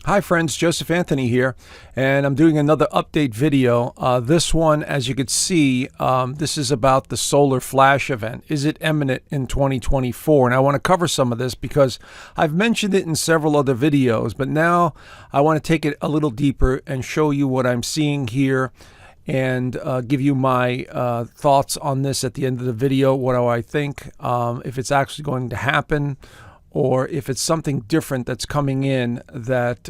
Hi friends, Joseph Anthony here, and I'm doing another update video. This one, as you can see, this is about the solar flash event. Is it imminent in 2024? And I want to cover some of this because I've mentioned it in several other videos, but now I want to take it a little deeper and show you what I'm seeing here and give you my thoughts on this at the end of the video. What do I think, if it's actually going to happen, or if it's something different that's coming in that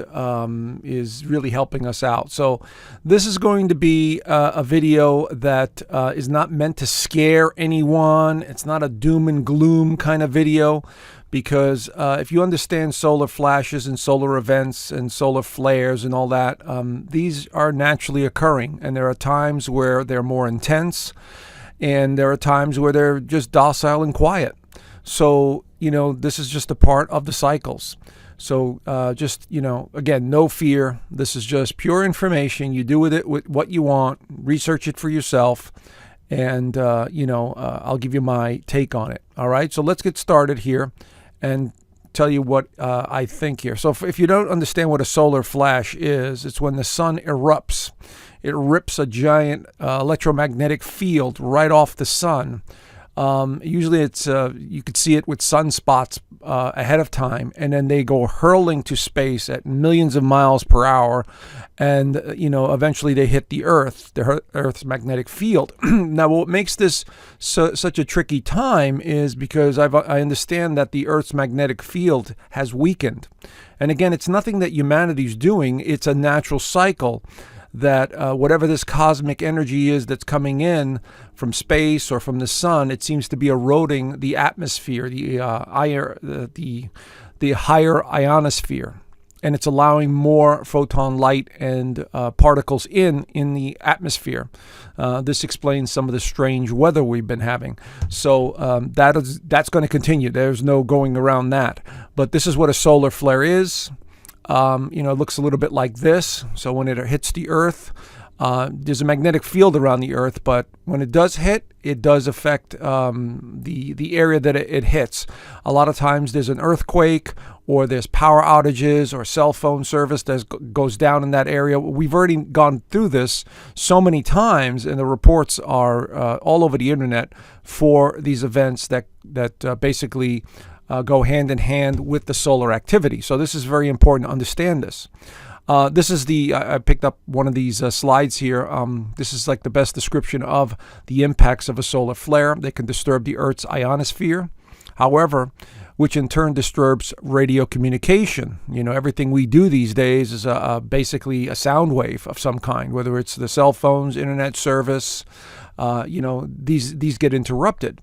is really helping us out. So this is going to be a video that is not meant to scare anyone. It's not a doom and gloom kind of video, because if you understand solar flashes and solar events and solar flares and all that, these are naturally occurring, and there are times where they're more intense, and there are times where they're just docile and quiet. So, you know, this is just a part of the cycles. So just, you know, again, no fear. This is just pure information. You do with it what you want. Research it for yourself. And, I'll give you my take on it. All right. So let's get started here and tell you what I think here. So if you don't understand what a solar flash is, it's when the sun erupts. It rips a giant electromagnetic field right off the sun. Usually it's you could see it with sunspots ahead of time, and then they go hurling to space at millions of miles per hour, and eventually they hit the Earth, the Earth's magnetic field. Now, what makes this such a tricky time is because I understand that the Earth's magnetic field has weakened, and again, it's nothing that humanity's doing. It's a natural cycle that whatever this cosmic energy is that's coming in from space or from the sun, it seems to be eroding the atmosphere, the higher ionosphere, and it's allowing more photon light and particles in the atmosphere. This explains some of the strange weather we've been having. So that's going to continue. There's no going around that. But this is what a solar flare is. It looks a little bit like this. So when it hits the Earth, there's a magnetic field around the Earth, but when it does hit, it does affect the area that it hits. A lot of times there's an earthquake, or there's power outages, or cell phone service that goes down in that area. We've already gone through this so many times, and the reports are all over the internet for these events that basically go hand in hand with the solar activity. So this is very important to understand this. This is I picked up one of these slides here. This is like the best description of the impacts of a solar flare. They can disturb the Earth's ionosphere, however, which in turn disturbs radio communication. Everything we do these days is basically a sound wave of some kind, whether it's the cell phones, internet service, these get interrupted.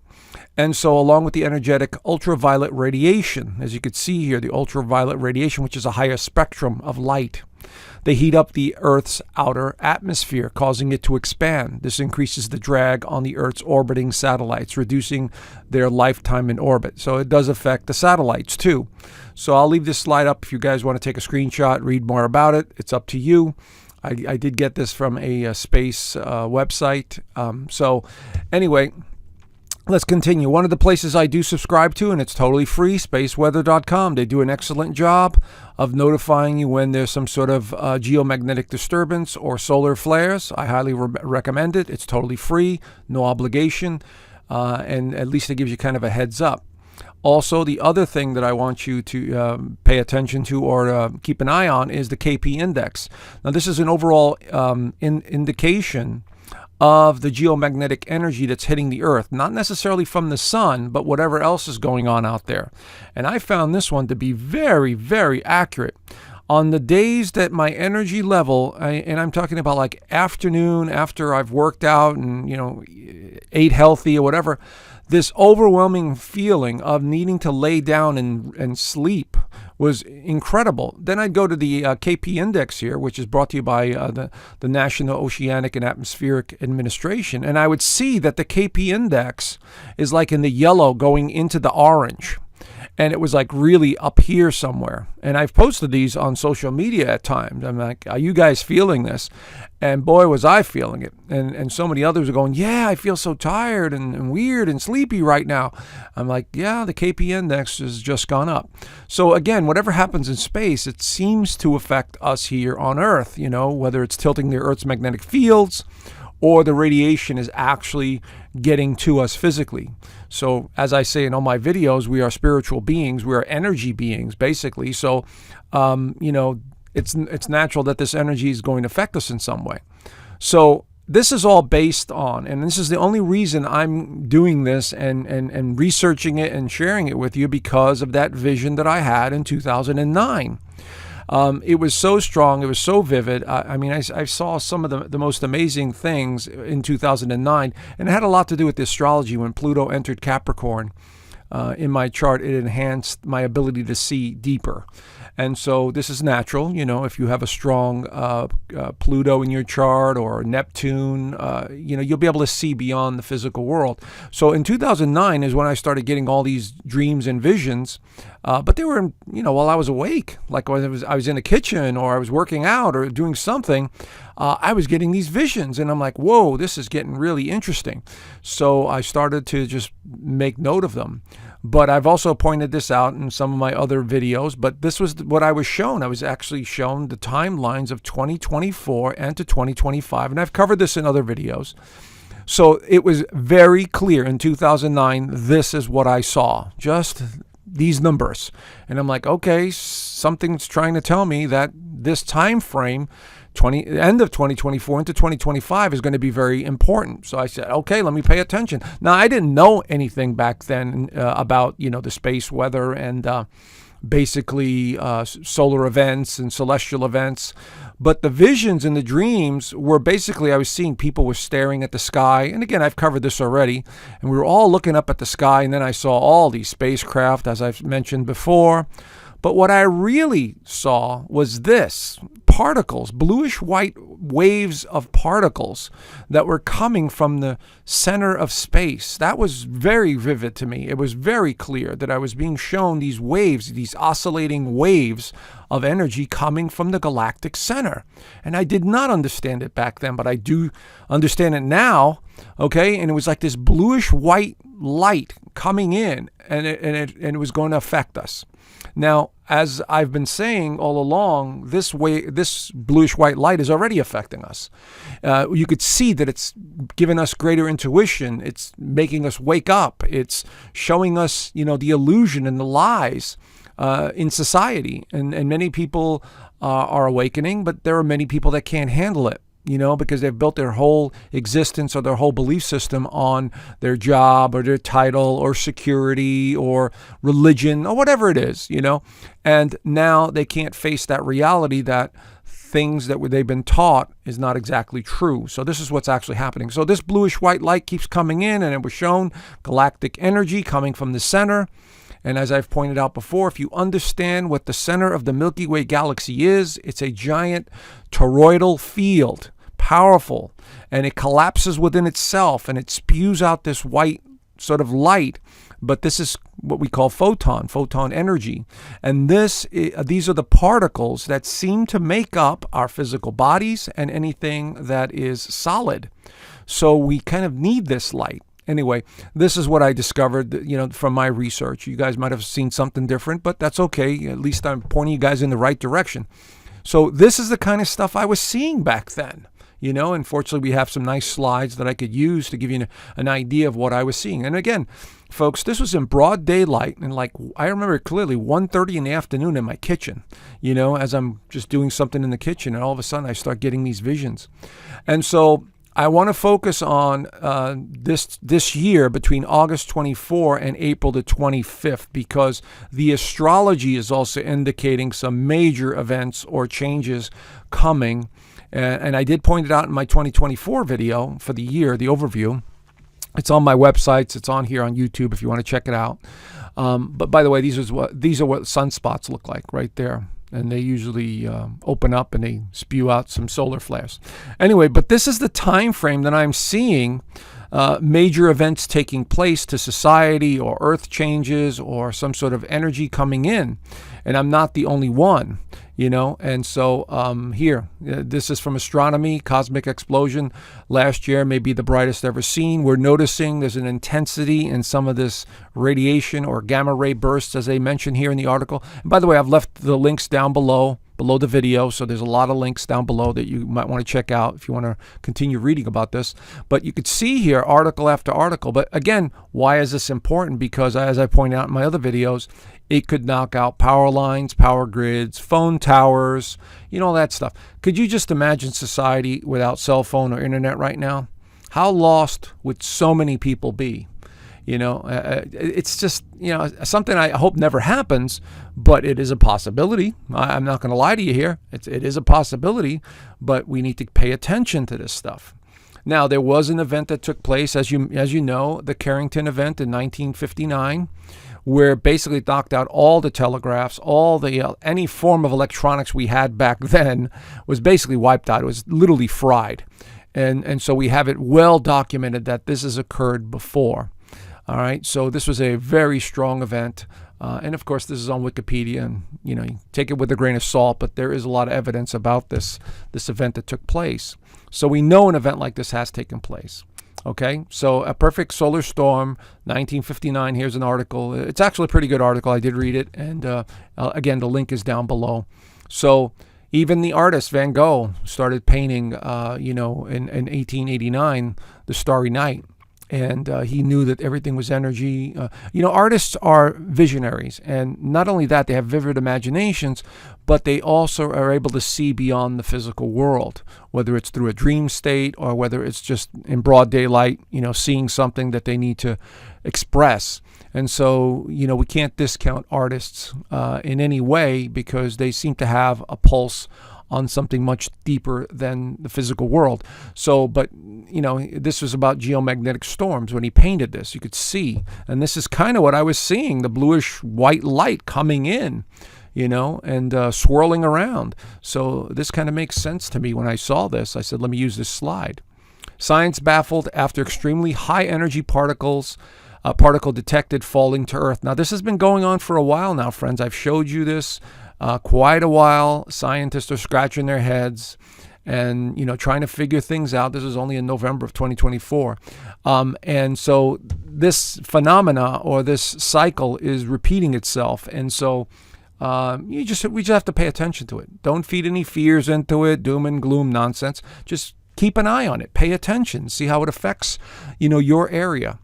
And so along with the energetic ultraviolet radiation, as you can see here, the ultraviolet radiation, which is a higher spectrum of light, they heat up the Earth's outer atmosphere, causing it to expand. This increases the drag on the Earth's orbiting satellites, reducing their lifetime in orbit. So it does affect the satellites too. So I'll leave this slide up if you guys want to take a screenshot, read more about it. It's up to you. I did get this from a space website. So anyway, let's continue. One of the places I do subscribe to, and it's totally free, spaceweather.com. They do an excellent job of notifying you when there's some sort of geomagnetic disturbance or solar flares. I highly recommend it. It's totally free, no obligation, and at least it gives you kind of a heads up. Also, the other thing that I want you to pay attention to or keep an eye on is the KP index. Now, this is an overall indication of the geomagnetic energy that's hitting the Earth, not necessarily from the sun, but whatever else is going on out there. And I found this one to be very, very accurate. On the days that my energy level, and I'm talking about like afternoon after I've worked out and, ate healthy or whatever, this overwhelming feeling of needing to lay down and sleep was incredible. Then I'd go to the KP index here, which is brought to you by the National Oceanic and Atmospheric Administration, and I would see that the KP index is like in the yellow going into the orange. and it was like really up here somewhere. And I've posted these on social media at times. I'm like, are you guys feeling this? And boy, was I feeling it. And so many others are going, yeah, I feel so tired and weird and sleepy right now. I'm like, yeah, the KP index has just gone up. So again, whatever happens in space, it seems to affect us here on Earth, you know, whether it's tilting the Earth's magnetic fields or the radiation is actually getting to us physically. So as I say in all my videos, we are spiritual beings. We are energy beings, basically. So, you know, it's natural that this energy is going to affect us in some way. So this is all based on, and this is the only reason I'm doing this and researching it and sharing it with you, because of that vision that I had in 2009. It was so strong. It was so vivid. I mean, I saw some of the most amazing things in 2009, and it had a lot to do with the astrology. When Pluto entered Capricorn in my chart, it enhanced my ability to see deeper. And so this is natural, you know, if you have a strong Pluto in your chart or Neptune, you know, you'll be able to see beyond the physical world. So in 2009 is when I started getting all these dreams and visions, but they were, you know, while I was awake, like I was in the kitchen or I was working out or doing something, I was getting these visions, and I'm like, whoa, this is getting really interesting. So I started to just make note of them. But I've also pointed this out in some of my other videos, but this was what I was shown. I was actually shown the timelines of 2024 and to 2025, and I've covered this in other videos. So it was very clear in 2009, this is what I saw, just these numbers. And I'm like, okay, something's trying to tell me that this time frame, end of 2024 into 2025, is going to be very important. So I said, okay, let me pay attention. Now, I didn't know anything back then about, you know, the space weather and basically solar events and celestial events. But the visions and the dreams were basically, I was seeing people were staring at the sky. And again, I've covered this already. And we were all looking up at the sky. And then I saw all these spacecraft, as I've mentioned before. But what I really saw was this: particles, bluish white waves of particles that were coming from the center of space. That was very vivid to me. It was very clear that I was being shown these waves, these oscillating waves of energy coming from the galactic center. And I did not understand it back then, but I do understand it now. Okay, and it was like this bluish white light coming in, and it was going to affect us. Now, as I've been saying all along, this bluish white light is already affecting us. You could see that it's giving us greater intuition. It's making us wake up. It's showing us, you know, the illusion and the lies in society. And many people are awakening, but there are many people that can't handle it, you know, because they've built their whole existence or their whole belief system on their job or their title or security or religion or whatever it is, you know, and now they can't face that reality that things that they've been taught is not exactly true. So this is what's actually happening. So this bluish white light keeps coming in, and it was shown galactic energy coming from the center. And as I've pointed out before, if you understand what the center of the Milky Way galaxy is, it's a giant toroidal field, powerful, and it collapses within itself, and it spews out this white sort of light. But this is what we call photon energy. And these are the particles that seem to make up our physical bodies and anything that is solid. So we kind of need this light. Anyway, this is what I discovered, you know, from my research. You guys might have seen something different, but that's okay. At least I'm pointing you guys in the right direction. So this is the kind of stuff I was seeing back then. You know, unfortunately, we have some nice slides that I could use to give you an idea of what I was seeing. And again, folks, this was in broad daylight, and like I remember clearly 1:30 in the afternoon in my kitchen, you know, as I'm just doing something in the kitchen, and all of a sudden I start getting these visions. And so I want to focus on this year between August 24 and April the 25th, because the astrology is also indicating some major events or changes coming. And I did point it out in my 2024 video for the year, the overview. It's on my websites. It's on here on YouTube if you want to check it out. But by the way, these are what sunspots look like right there. And they usually open up and they spew out some solar flares. Anyway, but this is the time frame that I'm seeing major events taking place to society, or earth changes, or some sort of energy coming in. And I'm not the only one, and so here, this is from astronomy. Cosmic explosion last year may be the brightest ever seen. We're noticing there's an intensity in some of this radiation, or gamma ray bursts, as they mention here in the article. And by the way, I've left the links down below the video, so there's a lot of links down below that you might want to check out if you want to continue reading about this. But you could see here article after article. But again, why is this important? Because as I pointed out in my other videos, it could knock out power lines, power grids, phone towers, all that stuff. Could you just imagine society without cell phone or internet right now? How lost would so many people be? It's just, something I hope never happens, but it is a possibility. I'm not going to lie to you here. It is a possibility, but we need to pay attention to this stuff. Now, there was an event that took place, as you know, the Carrington event in 1959, where it basically knocked out all the telegraphs, all the any form of electronics we had back then was basically wiped out. It was literally fried. And so we have it well documented that this has occurred before. All right, so this was a very strong event. And of course, this is on Wikipedia, and you take it with a grain of salt, but there is a lot of evidence about this event that took place. So we know an event like this has taken place. Okay, so a perfect solar storm, 1959. Here's an article. It's actually a pretty good article. I did read it, and again, the link is down below. So even the artist Van Gogh started painting, in 1889, the Starry Night. And he knew that everything was energy. Artists are visionaries. And not only that, they have vivid imaginations, but they also are able to see beyond the physical world, whether it's through a dream state or whether it's just in broad daylight, seeing something that they need to express. And so, we can't discount artists in any way, because they seem to have a pulse on something much deeper than the physical world. So, but, this was about geomagnetic storms when he painted this. You could see, and this is kind of what I was seeing, the bluish white light coming in, and swirling around. So this kind of makes sense to me when I saw this. I said, let me use this slide. Science baffled after extremely high energy particle detected falling to Earth. Now, this has been going on for a while now, friends. I've showed you this quite a while. Scientists are scratching their heads and trying to figure things out. This is only in November of 2024, and so this phenomena, or this cycle, is repeating itself. And so we just have to pay attention to it. Don't feed any fears into it, doom and gloom nonsense. Just keep an eye on it. Pay attention. See how it affects your area.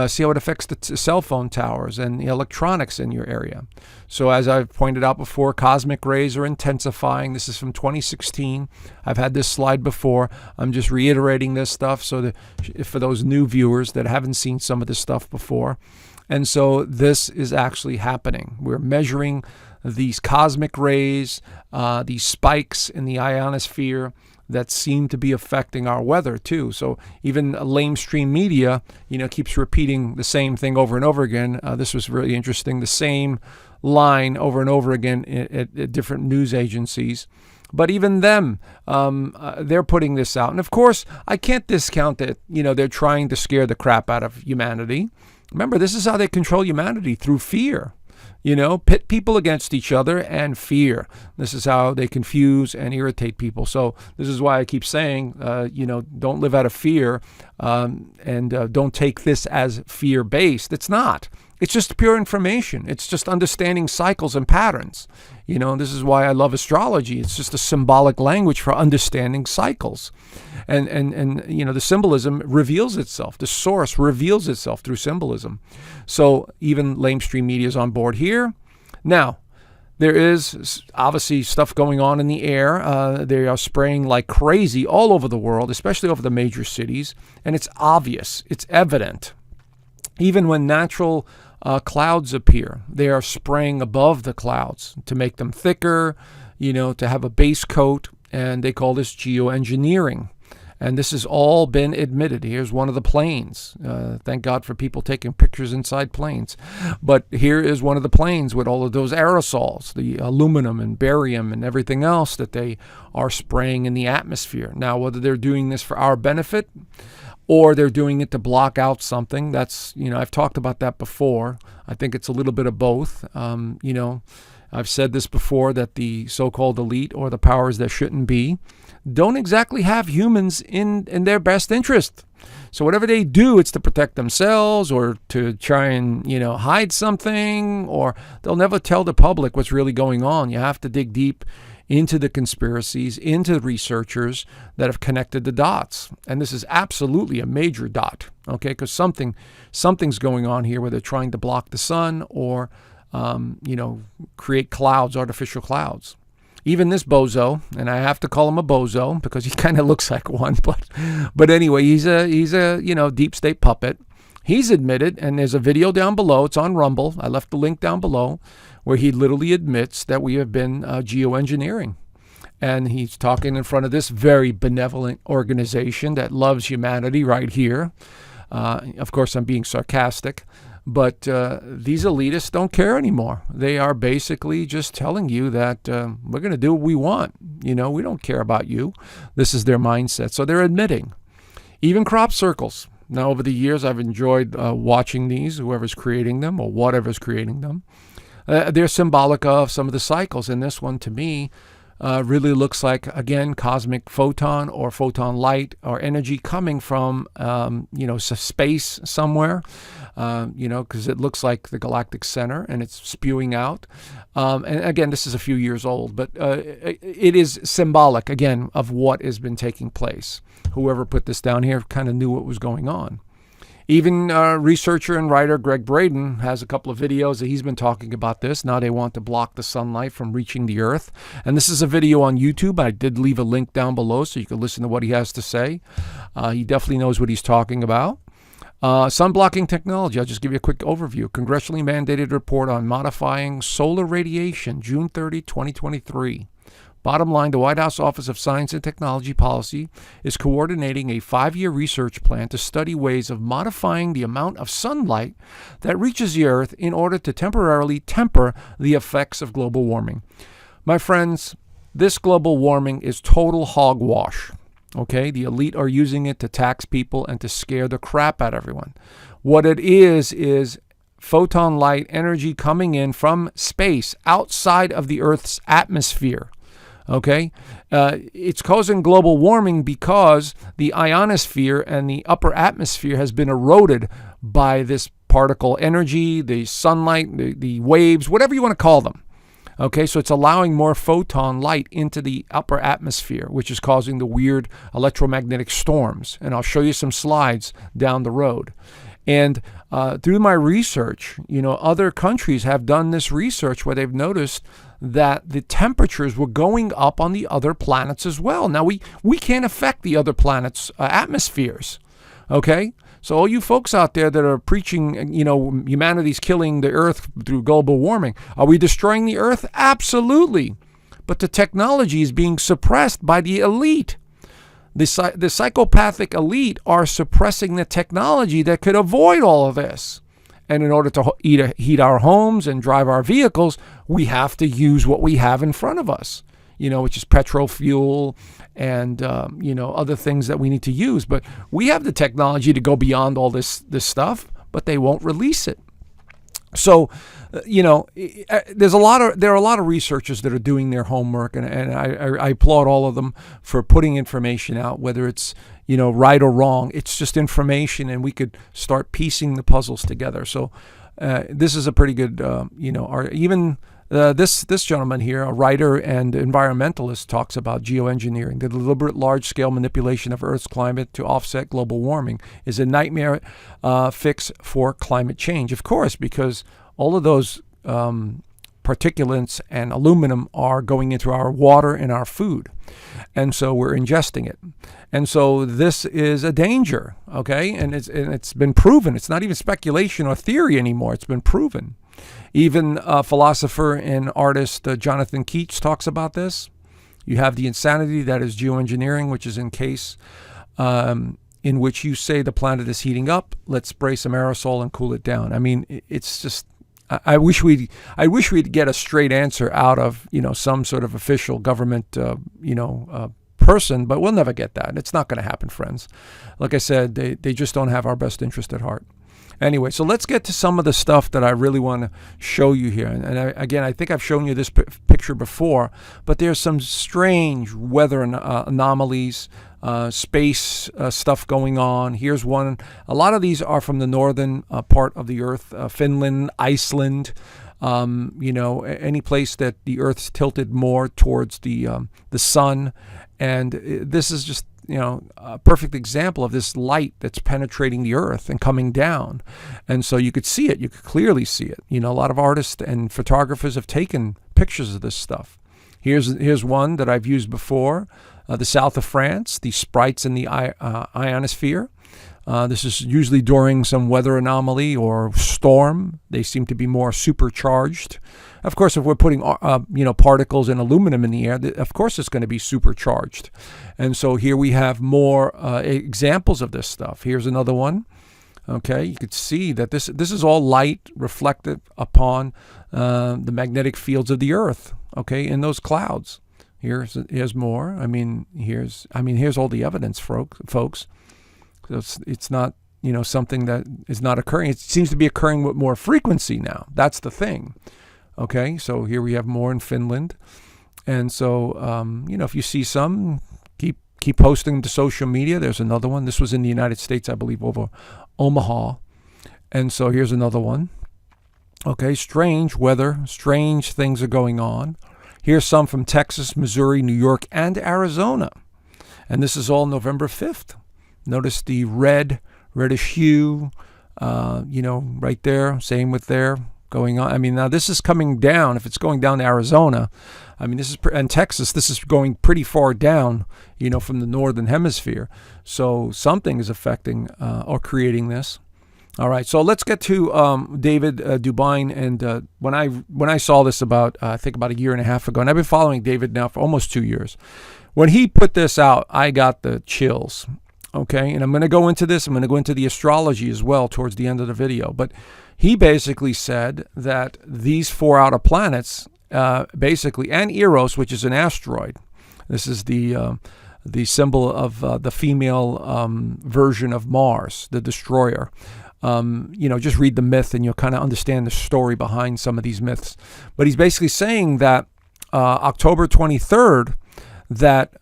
See how it affects the cell phone towers and the electronics in your area. So as I've pointed out before, cosmic rays are intensifying. This is from 2016. I've had this slide before. I'm just reiterating this stuff so that for those new viewers that haven't seen some of this stuff before. And so this is actually happening. We're measuring these cosmic rays, these spikes in the ionosphere that seem to be affecting our weather too. So even lamestream media, keeps repeating the same thing over and over again. This was really interesting. The same line over and over again at different news agencies. But even them, they're putting this out. And of course, I can't discount that, they're trying to scare the crap out of humanity. Remember, this is how they control humanity, through fear. Pit people against each other and fear. This is how they confuse and irritate people. So this is why I keep saying, don't live out of fear, and don't take this as fear-based. It's not. It's just pure information. It's just understanding cycles and patterns. This is why I love astrology. It's just a symbolic language for understanding cycles. And the symbolism reveals itself. The source reveals itself through symbolism. So even lamestream media is on board here. Now, there is obviously stuff going on in the air. They are spraying like crazy all over the world, especially over the major cities. And it's obvious. It's evident. Even when natural clouds appear, they are spraying above the clouds to make them thicker, to have a base coat. And they call this geoengineering. And this has all been admitted. Here's one of the planes. Thank God for people taking pictures inside planes. But here is one of the planes with all of those aerosols, the aluminum and barium and everything else that they are spraying in the atmosphere. Now, whether they're doing this for our benefit or they're doing it to block out something. That's, I've talked about that before. I think it's a little bit of both. I've said this before, that the so-called elite, or the powers that shouldn't be, don't exactly have humans in their best interest. So whatever they do, it's to protect themselves, or to try and, hide something, or they'll never tell the public what's really going on. You have to dig deep into the conspiracies, into the researchers that have connected the dots. And this is absolutely a major dot, okay? Because something's going on here, where they're trying to block the sun, or create clouds, artificial clouds. Even this bozo, and I have to call him a bozo because he kind of looks like one, but anyway, he's a deep state puppet. He's admitted, and there's a video down below. It's on Rumble. I left the link down below, where he literally admits that we have been geoengineering. And he's talking in front of this very benevolent organization that loves humanity right here. Of course, I'm being sarcastic. But these elitists don't care anymore. They are basically just telling you that we're going to do what we want. We don't care about you. This is their mindset. So they're admitting. Even crop circles. Now, over the years, I've enjoyed watching these, whoever's creating them or whatever's creating them. They're symbolic of some of the cycles. And this one, to me, really looks like, again, cosmic photon or photon light or energy coming from, space somewhere, because it looks like the galactic center, and it's spewing out. And again, this is a few years old, but it is symbolic, again, of what has been taking place. Whoever put this down here kind of knew what was going on. Even researcher and writer Greg Braden has a couple of videos that he's been talking about this. Now they want to block the sunlight from reaching the earth. And this is a video on YouTube. I did leave a link down below so you can listen to what he has to say. He definitely knows what he's talking about. Sun blocking technology. I'll just give you a quick overview. Congressionally mandated report on modifying solar radiation, June 30, 2023. Bottom line, the White House Office of Science and Technology Policy is coordinating a 5-year research plan to study ways of modifying the amount of sunlight that reaches the Earth in order to temporarily temper the effects of global warming. My friends, this global warming is total hogwash. Okay, the elite are using it to tax people and to scare the crap out of everyone. What it is photon light energy coming in from space outside of the Earth's atmosphere. Okay, it's causing global warming because the ionosphere and the upper atmosphere has been eroded by this particle energy, the sunlight, the waves, whatever you want to call them. Okay, so it's allowing more photon light into the upper atmosphere, which is causing the weird electromagnetic storms. And I'll show you some slides down the road. And through my research, other countries have done this research where they've noticed that the temperatures were going up on the other planets as well. Now, we can't affect the other planets' atmospheres, okay? So all you folks out there that are preaching, humanity's killing the Earth through global warming, are we destroying the Earth? Absolutely. But the technology is being suppressed by the elite. The psychopathic elite are suppressing the technology that could avoid all of this. And in order to heat our homes and drive our vehicles, we have to use what we have in front of us, which is petrol fuel and, other things that we need to use. But we have the technology to go beyond all this stuff, but they won't release it. So, there are a lot of researchers that are doing their homework, and I applaud all of them for putting information out, whether it's, right or wrong. It's just information, and we could start piecing the puzzles together. So this is a pretty good, this gentleman here, a writer and environmentalist, talks about geoengineering. The deliberate large-scale manipulation of Earth's climate to offset global warming is a nightmare fix for climate change. Of course, because all of those particulates and aluminum are going into our water and our food. And so we're ingesting it. And so this is a danger, okay? And it's been proven. It's not even speculation or theory anymore. It's been proven. Even philosopher and artist Jonathan Keats talks about this. You have the insanity that is geoengineering, which is in case in which you say the planet is heating up. Let's spray some aerosol and cool it down. I mean, it's just, I wish we'd get a straight answer out of some sort of official government person, but we'll never get that. It's not going to happen, friends. Like I said, they just don't have our best interest at heart. Anyway, so let's get to some of the stuff that I really want to show you here. And again, I think I've shown you this picture before, but there's some strange weather anomalies, space stuff going on. Here's one. A lot of these are from the northern part of the Earth, Finland, Iceland, any place that the Earth's tilted more towards the sun. And this is just a perfect example of this light that's penetrating the Earth and coming down. And so you could see it. You could clearly see it. A lot of artists and photographers have taken pictures of this stuff. Here's one that I've used before. The south of France, the sprites in the ionosphere. This is usually during some weather anomaly or storm. They seem to be more supercharged. Of course, if we're putting particles and aluminum in the air, of course it's going to be supercharged. And so here we have more examples of this stuff. Here's another one. Okay, you could see that this is all light reflected upon the magnetic fields of the Earth. Okay, in those clouds. Here's more. Here's all the evidence, folks. It's not something that is not occurring. It seems to be occurring with more frequency now. That's the thing. Okay, so here we have more in Finland, and so if you see some, keep posting to social media. There's another one. This was in the United States, I believe, over Omaha, and so here's another one. Okay, strange weather, strange things are going on. Here's some from Texas, Missouri, New York, and Arizona, and this is all November 5th. Notice the reddish hue, right there. Same with there. Going on. Now this is coming down. If it's going down to Arizona, and Texas, this is going pretty far down, from the northern hemisphere. So something is affecting or creating this. All right. So let's get to David DuByne. And when I saw this about a year and a half ago, and I've been following David now for almost 2 years. When he put this out, I got the chills. Okay, and I'm going to go into this. I'm going to go into the astrology as well towards the end of the video. But he basically said that these 4 outer planets, and Eros, which is an asteroid. This is the symbol of the female version of Mars, the destroyer. Just read the myth and you'll kind of understand the story behind some of these myths. But he's basically saying that October 23rd, that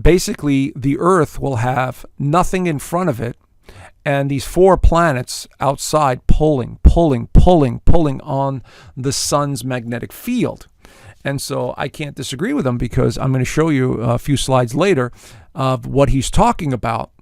basically the Earth will have nothing in front of it, and these 4 planets outside pulling on the sun's magnetic field. And so I can't disagree with him, because I'm going to show you a few slides later of what he's talking about.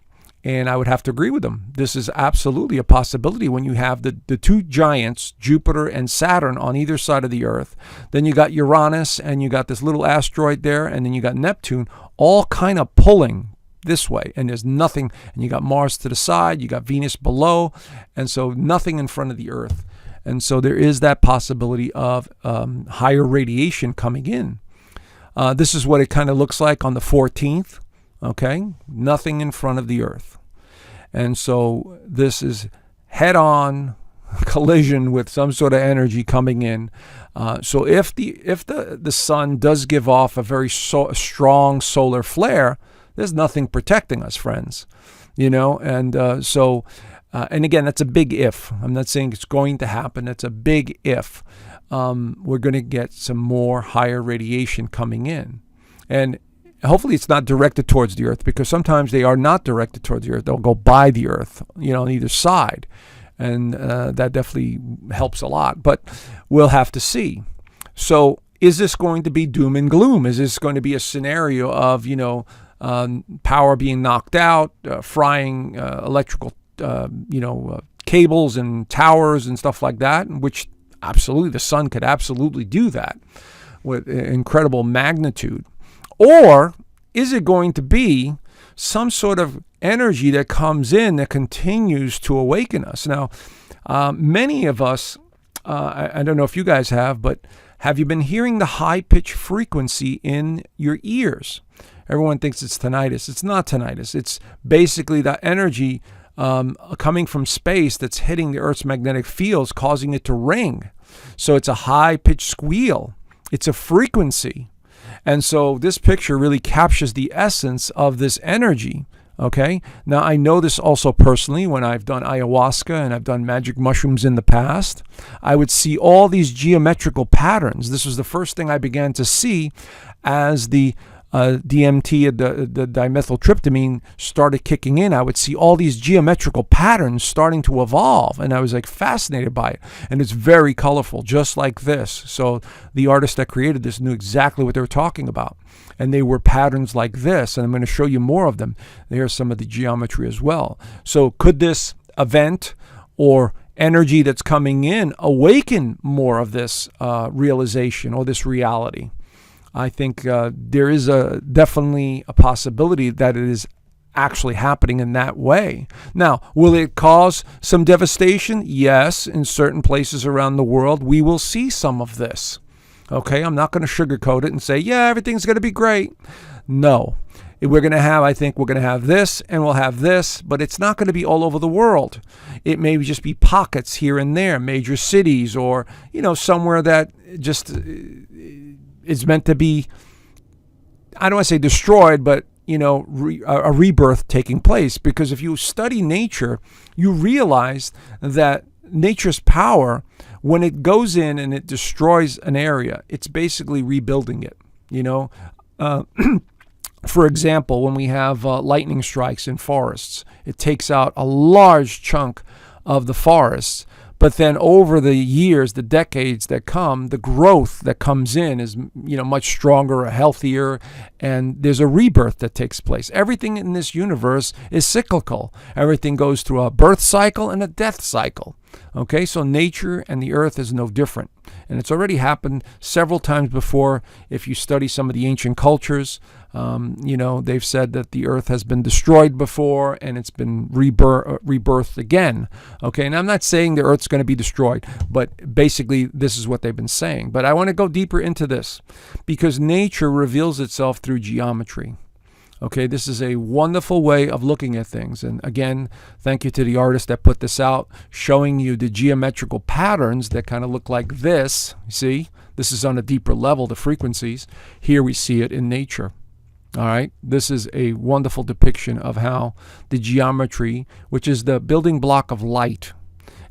And I would have to agree with him. This is absolutely a possibility when you have the 2 giants, Jupiter and Saturn, on either side of the Earth. Then you got Uranus, and you got this little asteroid there, and then you got Neptune, all kind of pulling this way. And there's nothing, and you got Mars to the side, you got Venus below, and so nothing in front of the Earth. And so there is that possibility of higher radiation coming in. This is what it kind of looks like on the 14th. Okay, nothing in front of the Earth. And so this is head-on collision with some sort of energy coming in. So if the sun does give off a very strong solar flare, there's nothing protecting us, friends. And again, that's a big if. I'm not saying it's going to happen. It's a big if. We're going to get some more higher radiation coming in. And hopefully it's not directed towards the Earth, because sometimes they are not directed towards the Earth. They'll go by the Earth, on either side. And that definitely helps a lot. But we'll have to see. So is this going to be doom and gloom? Is this going to be a scenario of, power being knocked out, frying electrical, cables and towers and stuff like that, which absolutely the sun could absolutely do that with incredible magnitude? Or is it going to be some sort of energy that comes in that continues to awaken us? Now, many of us, I don't know if you guys have, but have you been hearing the high-pitched frequency in your ears? Everyone thinks it's tinnitus. It's not tinnitus. It's basically the energy coming from space that's hitting the Earth's magnetic fields, causing it to ring. So it's a high-pitched squeal. It's a frequency. And so this picture really captures the essence of this energy. Okay. Now, I know this also personally when I've done ayahuasca and I've done magic mushrooms in the past. I would see all these geometrical patterns. This was the first thing I began to see as the DMT, the dimethyltryptamine, started kicking in. I would see all these geometrical patterns starting to evolve, and I was like fascinated by it. And it's very colorful, just like this. So the artist that created this knew exactly what they were talking about. And they were patterns like this, and I'm going to show you more of them. There's some of the geometry as well. So could this event or energy that's coming in awaken more of this realization or this reality? I think there is definitely a possibility that it is actually happening in that way. Now, will it cause some devastation? Yes, in certain places around the world, we will see some of this. Okay, I'm not going to sugarcoat it and say, yeah, everything's going to be great. No, we're going to have this and we'll have this, but it's not going to be all over the world. It may just be pockets here and there, major cities, or, somewhere that just is meant to be, I don't want to say destroyed, but, a rebirth taking place. Because if you study nature, you realize that nature's power, when it goes in and it destroys an area, it's basically rebuilding it, For example, when we have lightning strikes in forests, it takes out a large chunk of the forests. But then over the years, the decades that come, the growth that comes in is, much stronger or healthier, and there's a rebirth that takes place. Everything in this universe is cyclical. Everything goes through a birth cycle and a death cycle. Okay, so nature and the earth is no different. And it's already happened several times before. If you study some of the ancient cultures, they've said that the earth has been destroyed before and it's been rebirthed again. Okay, and I'm not saying the earth's going to be destroyed, but basically this is what they've been saying. But I want to go deeper into this because nature reveals itself through geometry. Okay, this is a wonderful way of looking at things. And again, thank you to the artist that put this out, showing you the geometrical patterns that kind of look like this. See, this is on a deeper level, the frequencies. Here we see it in nature. All right, this is a wonderful depiction of how the geometry, which is the building block of light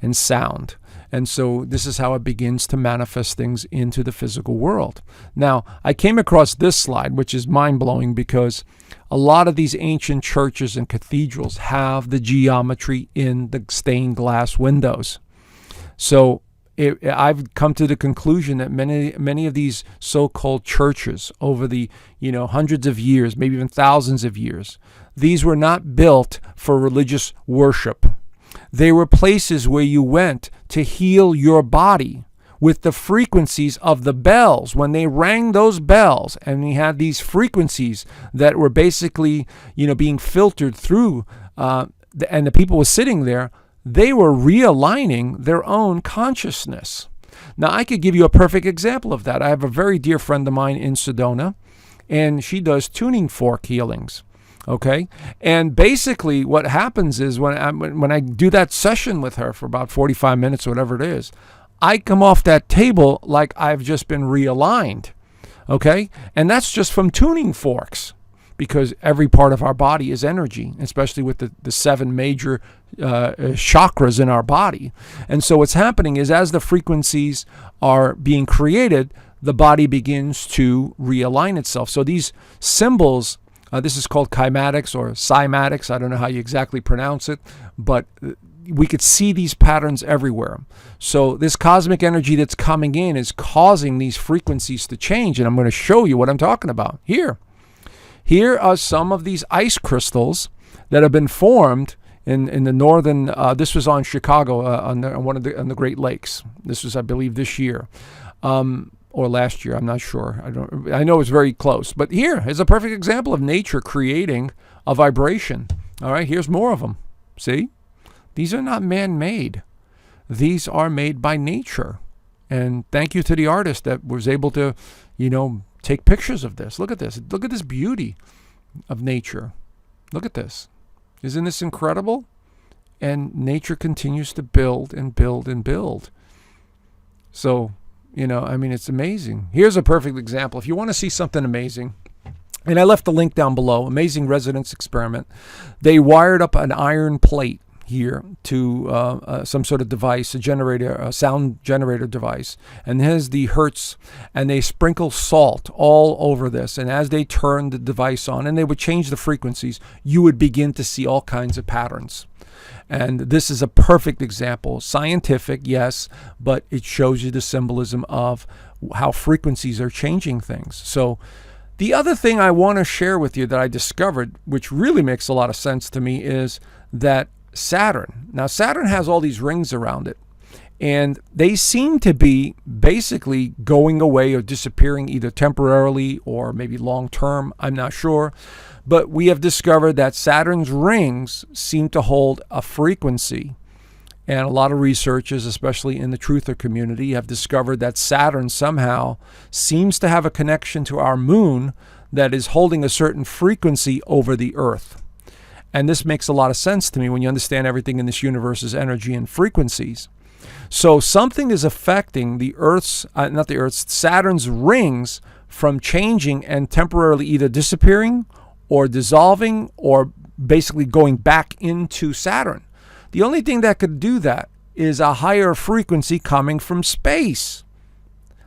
and sound. And so this is how it begins to manifest things into the physical world. Now, I came across this slide, which is mind-blowing because a lot of these ancient churches and cathedrals have the geometry in the stained glass windows. So I've come to the conclusion that many of these so-called churches over the hundreds of years, maybe even thousands of years, these were not built for religious worship. They were places where you went to heal your body with the frequencies of the bells. When they rang those bells and we had these frequencies that were basically, being filtered through, and the people were sitting there, they were realigning their own consciousness. Now, I could give you a perfect example of that. I have a very dear friend of mine in Sedona, and she does tuning fork healings. Okay, and basically what happens is when I do that session with her for about 45 minutes or whatever it is, I come off that table like I've just been realigned. Okay, and that's just from tuning forks, because every part of our body is energy, especially with the 7 major chakras in our body. And so what's happening is as the frequencies are being created, the body begins to realign itself. So these symbols, this is called kymatics or cymatics. I don't know how you exactly pronounce it, but we could see these patterns everywhere. So this cosmic energy that's coming in is causing these frequencies to change. And I'm going to show you what I'm talking about here. Here are some of these ice crystals that have been formed in the northern, this was on Chicago, on the Great Lakes. This was, I believe, this year. Or last year, I'm not sure. I know it's very close. But here is a perfect example of nature creating a vibration. All right, here's more of them. See? These are not man-made. These are made by nature. And thank you to the artist that was able to, take pictures of this. Look at this. Look at this beauty of nature. Look at this. Isn't this incredible? And nature continues to build and build and build. So I mean, it's amazing. Here's a perfect example. If you want to see something amazing, and I left the link down below, amazing resonance experiment. They wired up an iron plate here to some sort of device, a sound generator device. And here's the hertz, and they sprinkle salt all over this. And as they turn the device on, and they would change the frequencies, you would begin to see all kinds of patterns. And this is a perfect example. Scientific, yes, but it shows you the symbolism of how frequencies are changing things. So the other thing I want to share with you that I discovered, which really makes a lot of sense to me, is that Saturn. Now, Saturn has all these rings around it, and they seem to be basically going away or disappearing either temporarily or maybe long term. I'm not sure. But we have discovered that Saturn's rings seem to hold a frequency. And a lot of researchers, especially in the truther community, have discovered that Saturn somehow seems to have a connection to our moon that is holding a certain frequency over the Earth. And this makes a lot of sense to me when you understand everything in this universe is energy and frequencies. So something is affecting the Saturn's rings from changing and temporarily either disappearing or dissolving or basically going back into Saturn. The only thing that could do that is a higher frequency coming from space.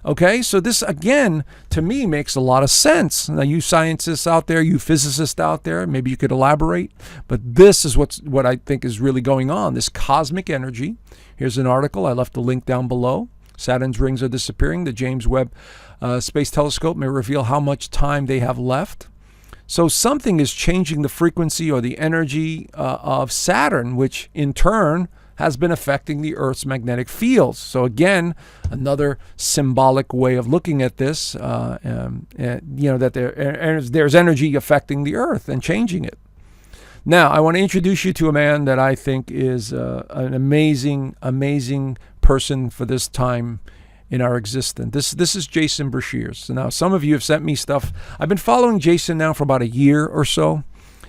Okay, so this again, to me, makes a lot of sense. Now, you scientists out there, you physicists out there, maybe you could elaborate, but this is what I think is really going on, this cosmic energy. Here's an article. I left the link down below. Saturn's rings are disappearing. The James Webb Space Telescope may reveal how much time they have left. So something is changing the frequency or the energy of Saturn, which in turn has been affecting the Earth's magnetic fields. So again, another symbolic way of looking at this, that there's energy affecting the Earth and changing it. Now, I want to introduce you to a man that I think is an amazing, amazing person for this time in our existence. This is Jason Breshears. So now, some of you have sent me stuff. I've been following Jason now for about a year or so.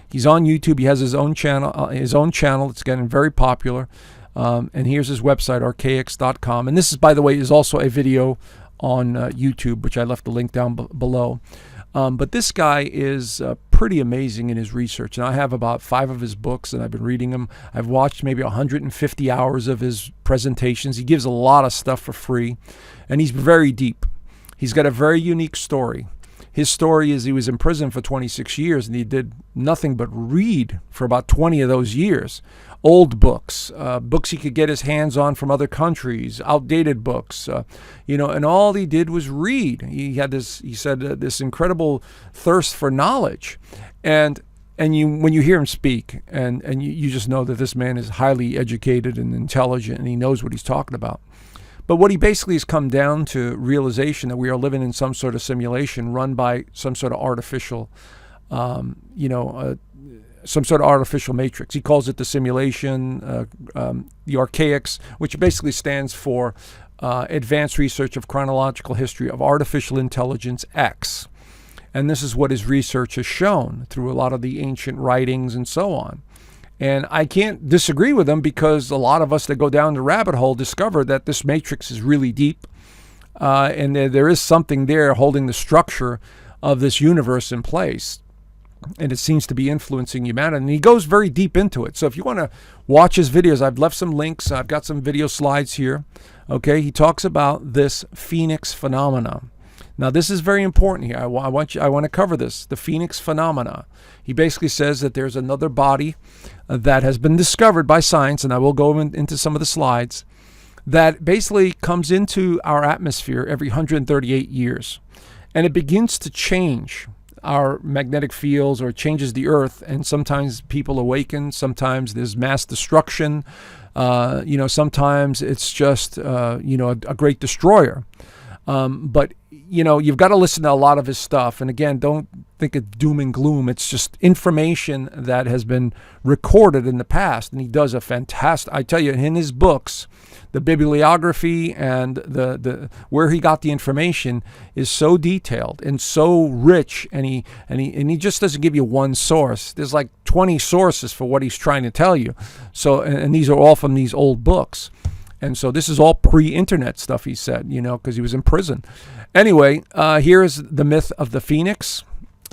He's on YouTube. He has his own channel. It's getting very popular. And here's his website, ARCHAIX.com. And this is, by the way, is also a video on YouTube, which I left the link down below. But this guy is pretty amazing in his research. And I have about 5 of his books, and I've been reading them. I've watched maybe 150 hours of his presentations. He gives a lot of stuff for free, and he's very deep. He's got a very unique story. His story is he was in prison for 26 years, and he did nothing but read for about 20 of those years. Old books, books he could get his hands on from other countries, outdated books, and all he did was read. He had this incredible thirst for knowledge. And when you hear him speak, and you just know that this man is highly educated and intelligent, and he knows what he's talking about. But what he basically has come down to realization that we are living in some sort of simulation run by some sort of artificial, some sort of artificial matrix. He calls it the simulation, the ARCHAIX, which basically stands for Advanced Research of Chronological History of Artificial Intelligence X. And this is what his research has shown through a lot of the ancient writings and so on. And I can't disagree with him, because a lot of us that go down the rabbit hole discover that this matrix is really deep, and there is something there holding the structure of this universe in place. And it seems to be influencing humanity. And he goes very deep into it. So if you want to watch his videos, I've left some links. I've got some video slides here. Okay, he talks about this Phoenix phenomena. Now, this is very important here. I want to cover this, the Phoenix phenomena. He basically says that there's another body that has been discovered by science, and I will go into some of the slides, that basically comes into our atmosphere every 138 years. And it begins to change our magnetic fields, or changes the Earth, and sometimes people awaken, sometimes there's mass destruction, sometimes it's just a great destroyer. But you've got to listen to a lot of his stuff, and again, don't think it's doom and gloom. It's just information that has been recorded in the past, and he does a fantastic, I tell you, in his books, the bibliography and the where he got the information is so detailed and so rich, and he just doesn't give you one source. There's like 20 sources for what he's trying to tell you. So, and these are all from these old books. And so this is all pre-internet stuff, he said, because he was in prison. Anyway, here is the myth of the Phoenix.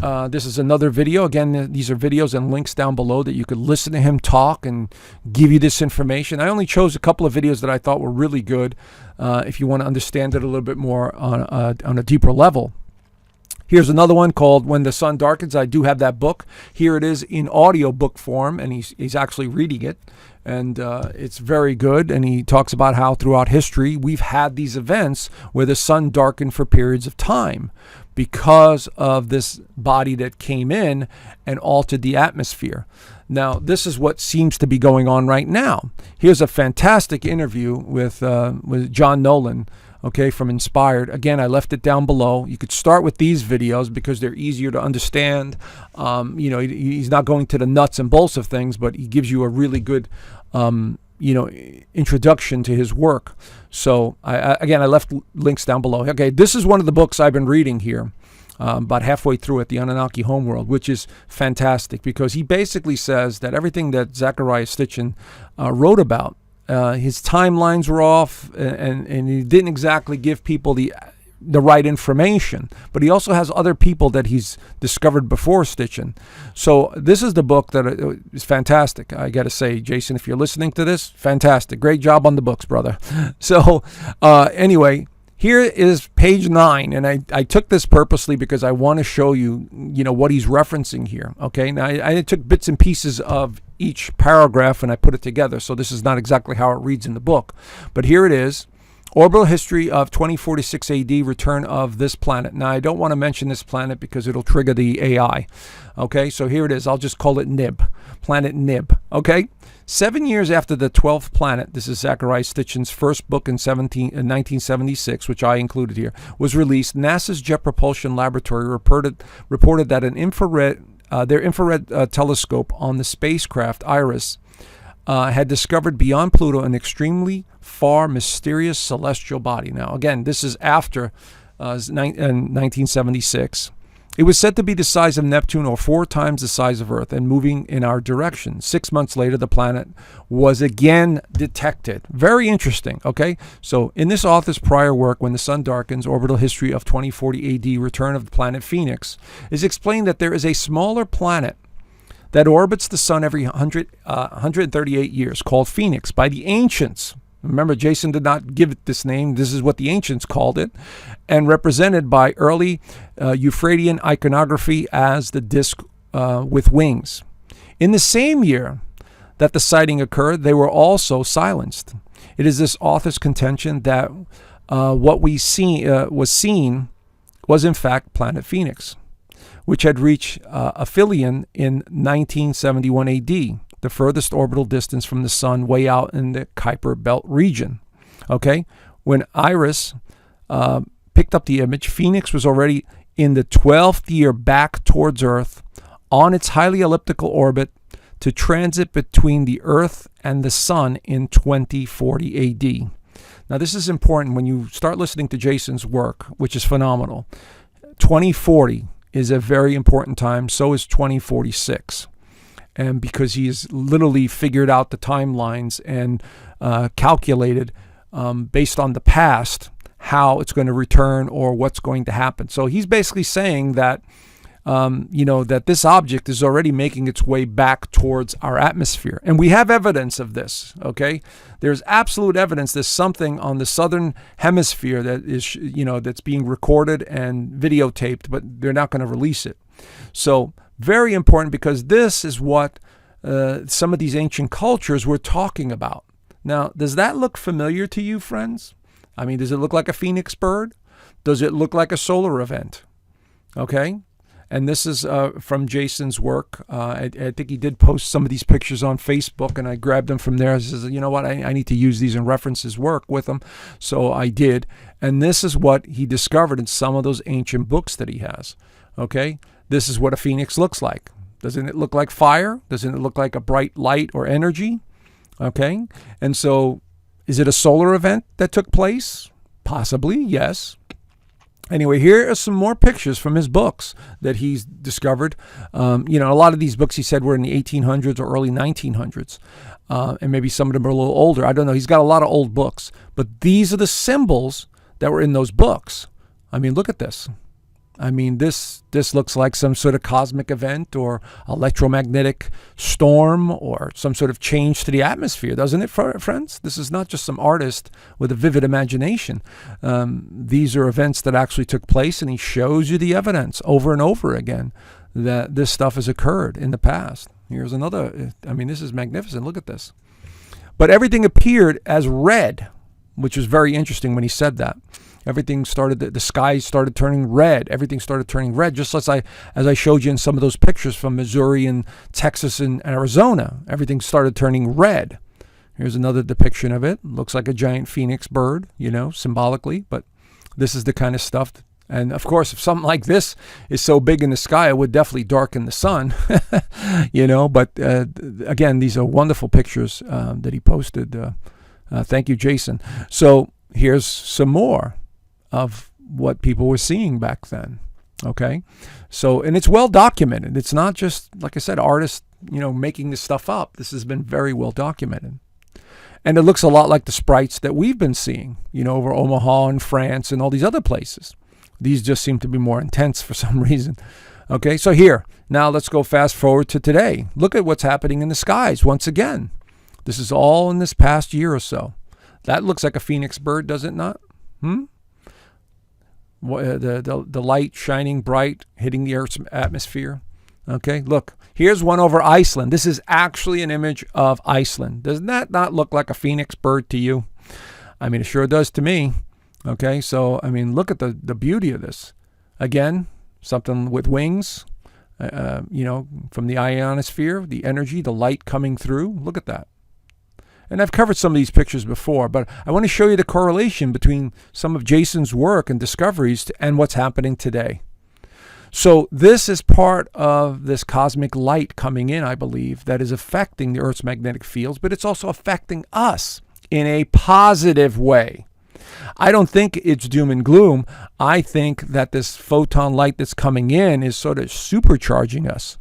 This is another video. Again, these are videos and links down below that you could listen to him talk and give you this information. I only chose a couple of videos that I thought were really good if you want to understand it a little bit more on a deeper level. Here's another one called When the Sun Darkens. I do have that book. Here it is in audio book form, and he's actually reading it. And it's very good. And he talks about how throughout history we've had these events where the sun darkened for periods of time because of this body that came in and altered the atmosphere. Now, this is what seems to be going on right now. Here's a fantastic interview with John Nolan, from Inspired. Again, I left it down below. You could start with these videos because they're easier to understand. He's not going to the nuts and bolts of things, but he gives you a really good, introduction to his work. So, I left links down below. Okay, this is one of the books I've been reading here. About halfway through it, The Anunnaki Homeworld, which is fantastic because he basically says that everything that Zecharia Sitchin wrote about, his timelines were off, and he didn't exactly give people the right information. But he also has other people that he's discovered before Sitchin. So this is the book that is fantastic. I got to say, Jason, if you're listening to this, fantastic. Great job on the books, brother. So anyway, here is page 9, and I took this purposely because I want to show you, what he's referencing here. Okay, now I took bits and pieces of each paragraph and I put it together, so this is not exactly how it reads in the book. But here it is. Orbital history of 2046 AD, return of this planet. Now, I don't want to mention this planet because it'll trigger the AI. Okay, so here it is. I'll just call it Nib, planet Nib. Okay, 7 years after the 12th planet, this is Zecharia Sitchin's first book in 1976, which I included here, was released. NASA's Jet Propulsion Laboratory reported that their infrared telescope on the spacecraft IRIS had discovered beyond Pluto an extremely far, mysterious celestial body. Now, again, this is after 1976. It was said to be the size of Neptune or 4 times the size of Earth and moving in our direction. 6 months later, the planet was again detected. Very interesting, okay? So in this author's prior work, When the Sun Darkens, Orbital History of 2040 AD, Return of the Planet Phoenix, is explained that there is a smaller planet that orbits the sun every 138 years, called Phoenix by the ancients. Remember, Jason did not give it this name. This is what the ancients called it, and represented by early Euphratean iconography as the disk with wings. In the same year that the sighting occurred, they were also silenced. It is this author's contention that what was seen was in fact planet Phoenix, which had reached aphelion in 1971 AD, the furthest orbital distance from the sun, way out in the Kuiper Belt region. Okay, when IRIS picked up the image, Phoenix was already in the 12th year back towards Earth on its highly elliptical orbit to transit between the Earth and the sun in 2040 AD. Now, this is important when you start listening to Jason's work, which is phenomenal. 2040 is a very important time. So is 2046. And because he has literally figured out the timelines and calculated based on the past how it's going to return or what's going to happen. So he's basically saying that that this object is already making its way back towards our atmosphere. And we have evidence of this, okay? There's absolute evidence there's something on the southern hemisphere that is, that's being recorded and videotaped, but they're not going to release it. So very important, because this is what some of these ancient cultures were talking about. Now, does that look familiar to you, friends? I mean, does it look like a phoenix bird? Does it look like a solar event? Okay? And this is from Jason's work. I think he did post some of these pictures on Facebook, and I grabbed them from there. I says, you know what, I need to use these and reference his work with them. So I did. And this is what he discovered in some of those ancient books that he has. Okay? This is what a phoenix looks like. Doesn't it look like fire? Doesn't it look like a bright light or energy? Okay? And so, is it a solar event that took place? Possibly, yes. Anyway, here are some more pictures from his books that he's discovered. A lot of these books he said were in the 1800s or early 1900s. and maybe some of them are a little older. I don't know. He's got a lot of old books. But these are the symbols that were in those books. I mean, look at this. I mean, this looks like some sort of cosmic event or electromagnetic storm or some sort of change to the atmosphere, doesn't it, friends? This is not just some artist with a vivid imagination. These are events that actually took place, and he shows you the evidence over and over again that this stuff has occurred in the past. Here's another. I mean, this is magnificent. Look at this. But everything appeared as red, which was very interesting when he said that. Everything started, the sky started turning red. Everything started turning red, just as I showed you in some of those pictures from Missouri and Texas and Arizona. Everything started turning red. Here's another depiction of it. Looks like a giant phoenix bird, symbolically. But this is the kind of stuff. And of course, if something like this is so big in the sky, it would definitely darken the sun, But again, these are wonderful pictures that he posted. Thank you, Jason. So here's some more of what people were seeing back then. Okay. So, and it's well documented. It's not just, like I said, artists, making this stuff up. This has been very well documented. And it looks a lot like the sprites that we've been seeing, over Omaha and France and all these other places. These just seem to be more intense for some reason. Okay. So here, now let's go fast forward to today. Look at what's happening in the skies once again. This is all in this past year or so. That looks like a phoenix bird, does it not? The light shining bright, hitting the Earth's atmosphere. Okay, look, here's one over Iceland. This is actually an image of Iceland. Does that not look like a phoenix bird to you? I mean, it sure does to me. Okay, so, I mean, look at the beauty of this. Again, something with wings, from the ionosphere, the energy, the light coming through. Look at that. And I've covered some of these pictures before, but I want to show you the correlation between some of Jason's work and discoveries and what's happening today. So this is part of this cosmic light coming in, I believe, that is affecting the Earth's magnetic fields, but it's also affecting us in a positive way. I don't think it's doom and gloom. I think that this photon light that's coming in is sort of supercharging us.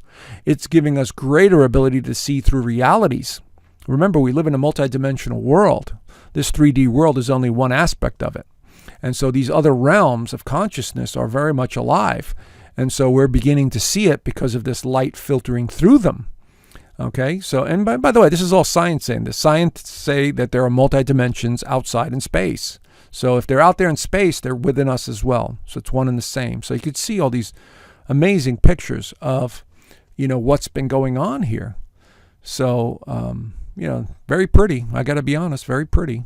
It's giving us greater ability to see through realities. Remember, we live in a multidimensional world. This 3D world is only one aspect of it. And so these other realms of consciousness are very much alive. And so we're beginning to see it because of this light filtering through them. Okay, so, and by the way, this is all science saying this. Science say that there are multi-dimensions outside in space. So if they're out there in space, they're within us as well. So it's one and the same. So you could see all these amazing pictures of, what's been going on here. So, very pretty. I got to be honest, very pretty.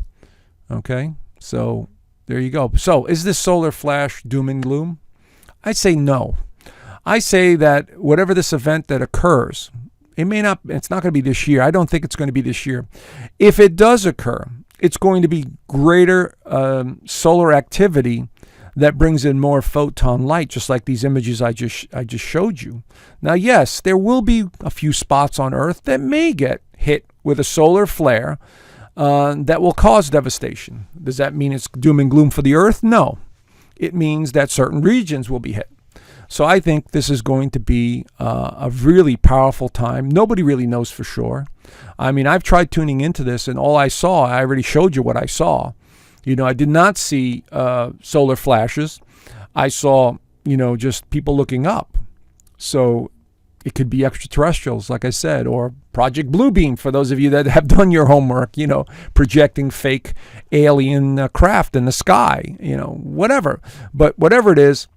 Okay, so there you go. So is this solar flash doom and gloom? I'd say no. I say that whatever this event that occurs, it's not going to be this year. I don't think it's going to be this year. If it does occur, it's going to be greater solar activity that brings in more photon light, just like these images I just showed you. Now, yes, there will be a few spots on Earth that may get hit with a solar flare that will cause devastation. Does that mean it's doom and gloom for the Earth? No. It means that certain regions will be hit. So I think this is going to be a really powerful time. Nobody really knows for sure. I mean, I've tried tuning into this, and all I already showed you what I saw. I did not see solar flashes. I saw, just people looking up. So it could be extraterrestrials, like I said, or Project Bluebeam, for those of you that have done your homework, projecting fake alien craft in the sky, whatever. But whatever it is,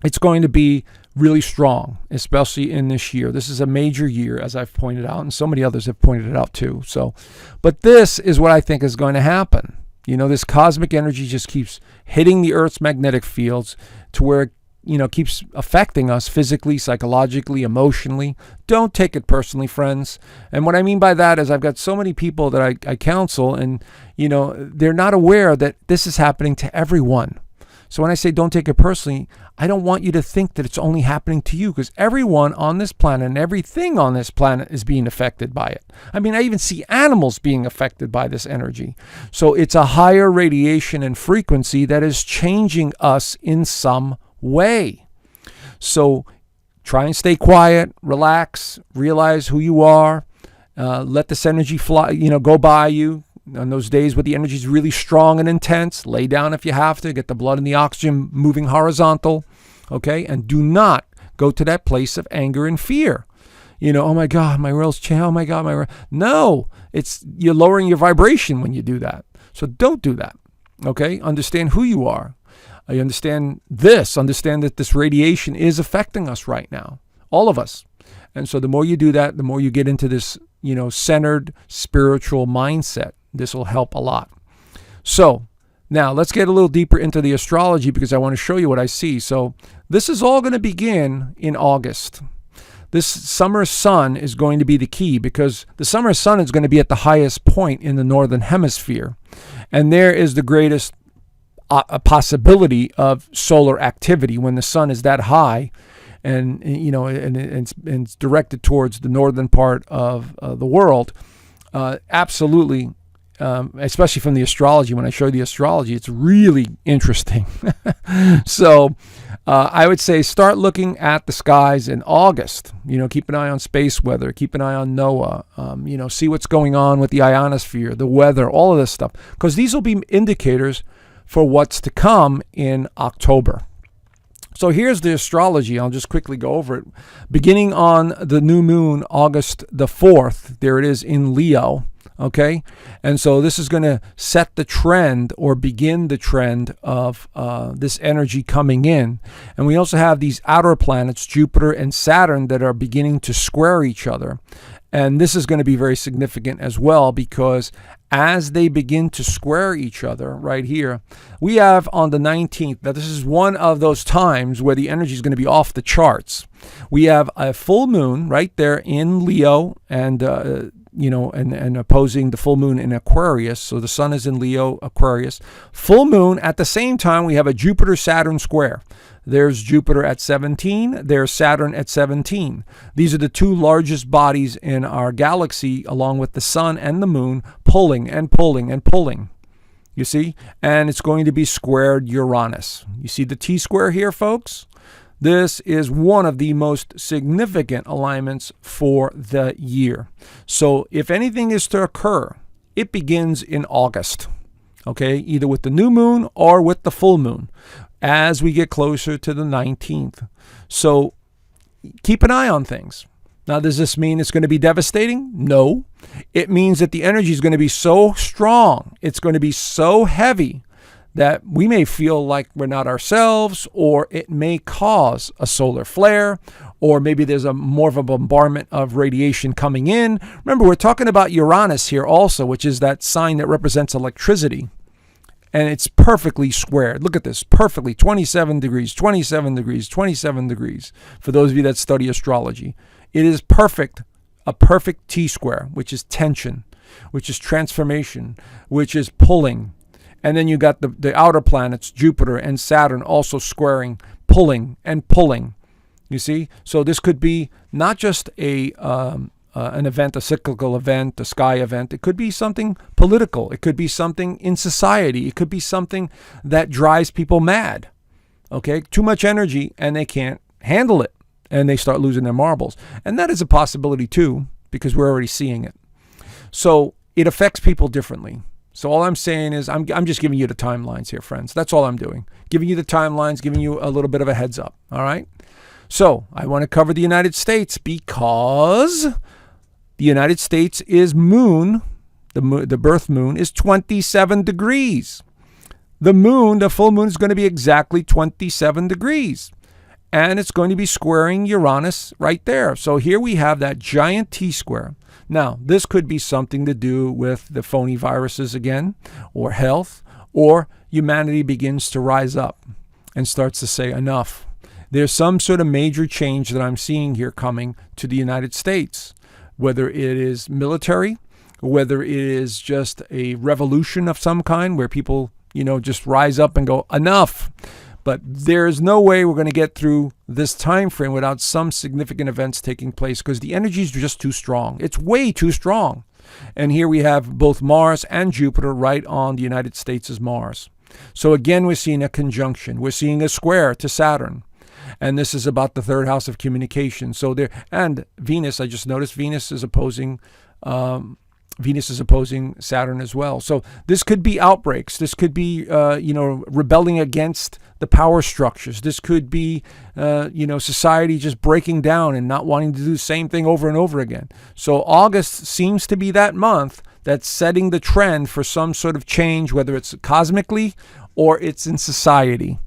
it's going to be really strong, especially in this year. This is a major year, as I've pointed out, and so many others have pointed it out too. So, but this is what I think is going to happen. This cosmic energy just keeps hitting the Earth's magnetic fields to where it keeps affecting us physically, psychologically, emotionally. Don't take it personally, friends. And what I mean by that is I've got so many people that I counsel, and they're not aware that this is happening to everyone. So when I say don't take it personally, I don't want you to think that it's only happening to you, because everyone on this planet and everything on this planet is being affected by it. I mean, I even see animals being affected by this energy. So it's a higher radiation and frequency that is changing us in some way. So try and stay quiet, relax, realize who you are, Let this energy fly, go by you. On those days where the energy is really strong and intense, lay down if you have to, get the blood and the oxygen moving horizontal, okay? And do not go to that place of anger and fear. Oh my God, my rails change. Oh my God, no, you're lowering your vibration when you do that. So don't do that, okay? Understand who you are. I understand that this radiation is affecting us right now, all of us. And so the more you do that, the more you get into this, centered spiritual mindset. This will help a lot. So now let's get a little deeper into the astrology because I want to show you what I see. So this is all going to begin in August. This summer sun is going to be the key because the summer sun is going to be at the highest point in the northern hemisphere. And there is the greatest possibility of solar activity when the sun is that high. And it's directed towards the northern part of the world. Absolutely, especially from the astrology. When I show the astrology, it's really interesting. So I would say start looking at the skies in August. Keep an eye on space weather. Keep an eye on NOAA. See what's going on with the ionosphere, the weather, all of this stuff. Because these will be indicators for what's to come in October. So here's the astrology. I'll just quickly go over it. Beginning on the new moon, August the 4th, there it is in Leo, okay? And so this is going to set the trend or begin the trend of this energy coming in. And we also have these outer planets, Jupiter and Saturn, that are beginning to square each other. And this is going to be very significant as well because as they begin to square each other right here, we have on the 19th, now this is one of those times where the energy is going to be off the charts. We have a full moon right there in Leo and opposing the full moon in Aquarius. So the sun is in Leo, Aquarius. Full moon. At the same time, we have a Jupiter-Saturn square. There's Jupiter at 17. There's Saturn at 17. These are the two largest bodies in our galaxy, along with the sun and the moon, pulling and pulling and pulling. You see? And it's going to be squared Uranus. You see the T-square here, folks? This is one of the most significant alignments for the year. So if anything is to occur, it begins in August, okay? Either with the new moon or with the full moon as we get closer to the 19th. So keep an eye on things. Now, does this mean it's going to be devastating? No. It means that the energy is going to be so strong, it's going to be so heavy that we may feel like we're not ourselves, or it may cause a solar flare, or maybe there's more of a bombardment of radiation coming in. Remember, we're talking about Uranus here also, which is that sign that represents electricity. And it's perfectly squared. Look at this, perfectly, 27 degrees, 27 degrees, 27 degrees, for those of you that study astrology. It is perfect, a perfect T-square, which is tension, which is transformation, which is pulling. And then you got the outer planets, Jupiter and Saturn, also squaring, pulling and pulling. You see? So this could be not just an event, a cyclical event, a sky event. It could be something political. It could be something in society. It could be something that drives people mad. Okay? Too much energy and they can't handle it. And they start losing their marbles. And that is a possibility too, because we're already seeing it. So it affects people differently. So all I'm saying is I'm just giving you the timelines here, friends. That's all I'm doing. Giving you the timelines, giving you a little bit of a heads up. All right? So I want to cover the United States because the United States is moon. The birth moon is 27 degrees. The moon, the full moon, is going to be exactly 27 degrees. And it's going to be squaring Uranus right there. So here we have that giant T-square. Now, this could be something to do with the phony viruses again, or health, or humanity begins to rise up and starts to say enough. There's some sort of major change that I'm seeing here coming to the United States, whether it is military, whether it is just a revolution of some kind where people, just rise up and go, enough. But there's no way we're going to get through this time frame without some significant events taking place because the energy is just too strong. It's way too strong. And here we have both Mars and Jupiter right on the United States' Mars. So again, we're seeing a conjunction. We're seeing a square to Saturn. And this is about the third house of communication. So there, and Venus, I just noticed Venus is opposing Saturn as well. So this could be outbreaks. This could be, rebelling against the power structures. This could be, society just breaking down and not wanting to do the same thing over and over again. So August seems to be that month that's setting the trend for some sort of change, whether it's cosmically or it's in society.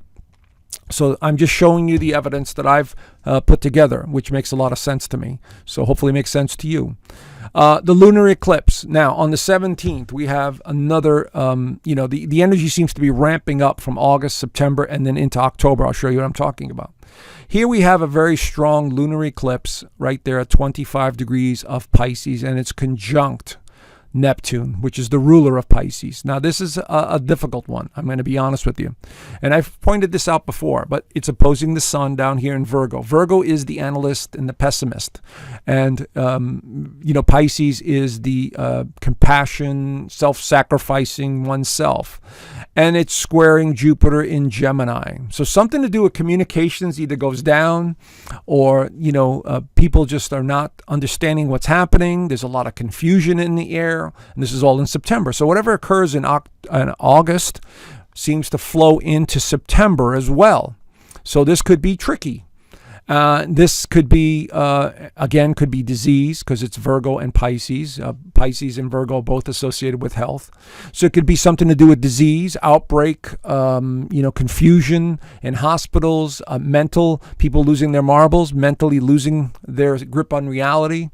So I'm just showing you the evidence that I've put together, which makes a lot of sense to me. So hopefully it makes sense to you. The lunar eclipse. Now, on the 17th, we have another, the energy seems to be ramping up from August, September, and then into October. I'll show you what I'm talking about. Here we have a very strong lunar eclipse right there at 25 degrees of Pisces, and it's conjunct Neptune, which is the ruler of Pisces. Now, this is a difficult one. I'm going to be honest with you. And I've pointed this out before, but it's opposing the sun down here in Virgo. Virgo is the analyst and the pessimist. And, Pisces is the compassion, self-sacrificing oneself. And it's squaring Jupiter in Gemini. So something to do with communications either goes down or, people just are not understanding what's happening. There's a lot of confusion in the air. And this is all in September. So whatever occurs in August seems to flow into September as well. So this could be tricky. This could be, could be disease because it's Virgo and Pisces. Pisces and Virgo both associated with health. So it could be something to do with disease, outbreak, confusion in hospitals, people losing their marbles, mentally losing their grip on reality.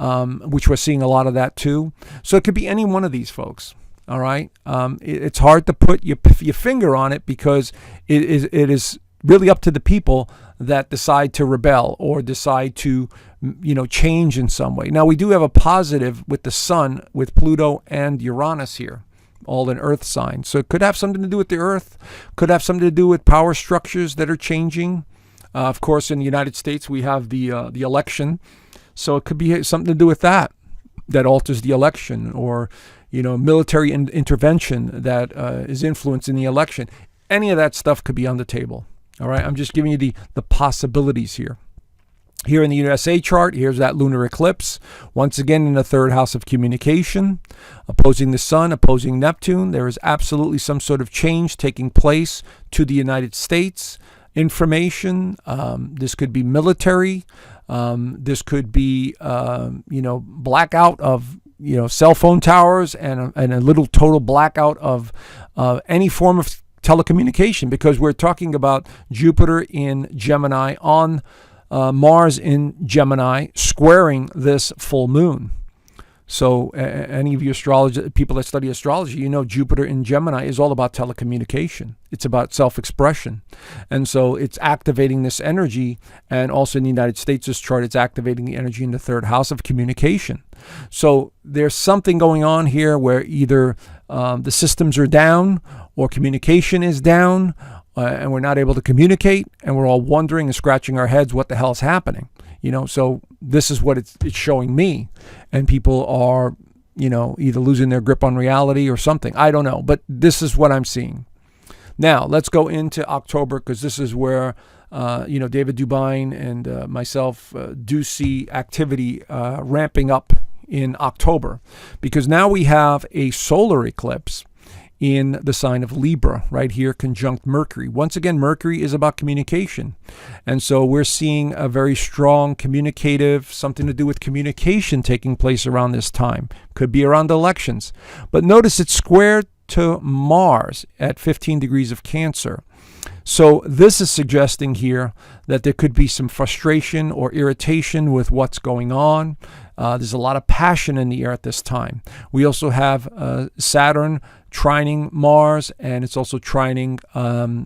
Which we're seeing a lot of that too. So it could be any one of these folks. All right. It's hard to put your finger on it because it is really up to the people that decide to rebel or decide to, change in some way. Now we do have a positive with the sun, with Pluto and Uranus here, all in Earth signs. So it could have something to do with the Earth, could have something to do with power structures that are changing. Of course, in the United States, we have the election. So it could be something to do with that alters the election, or, military intervention that is influencing the election. Any of that stuff could be on the table. All right. I'm just giving you the possibilities here. Here in the USA chart, here's that lunar eclipse. Once again, in the third house of communication, opposing the sun, opposing Neptune. There is absolutely some sort of change taking place to the United States. Information. This could be military. This could be, blackout of, cell phone towers and a little total blackout of any form of telecommunication, because we're talking about Jupiter in Gemini on Mars in Gemini squaring this full moon. So any of you people that study astrology, Jupiter in Gemini is all about telecommunication. It's about self-expression. And so it's activating this energy. And also in the United States' chart, it's activating the energy in the third house of communication. So there's something going on here where either the systems are down or communication is down and we're not able to communicate, and we're all wondering and scratching our heads what the hell is happening. So this is what it's showing me. And people are, either losing their grip on reality or something. I don't know. But this is what I'm seeing. Now, let's go into October, because this is where, David DuByne and myself do see activity ramping up in October. Because now we have a solar eclipse in the sign of Libra, right here, conjunct Mercury. Once again, Mercury is about communication. And so we're seeing a very strong communicative, something to do with communication taking place around this time. Could be around elections. But notice it's squared to Mars at 15 degrees of Cancer. So this is suggesting here that there could be some frustration or irritation with what's going on. There's a lot of passion in the air at this time. We also have Saturn trining Mars, and it's also trining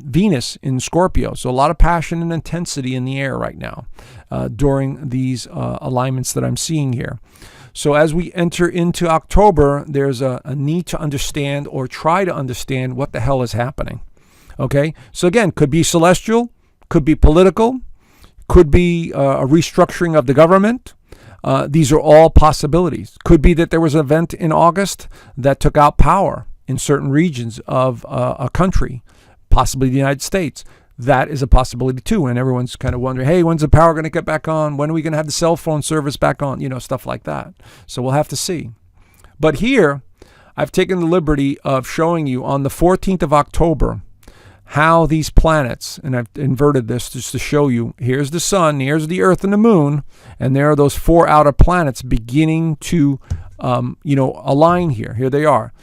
Venus in Scorpio. So a lot of passion and intensity in the air right now during these alignments that I'm seeing here. So as we enter into October, there's a need to understand or try to understand what the hell is happening. Okay, so again, could be celestial, could be political, could be a restructuring of the government. These are all possibilities. Could be that there was an event in August that took out power in certain regions of a country, possibly the United States. that is a possibility too. And everyone's kind of wondering, hey, when's the power going to get back on? When are we going to have the cell phone service back on? You know, stuff like that. So we'll have to see. But here, I've taken the liberty of showing you on the 14th of October how these planets, and I've inverted this just to show you, here's the sun, here's the earth and the moon, and there are those 4 outer planets beginning to, align here. Here they are.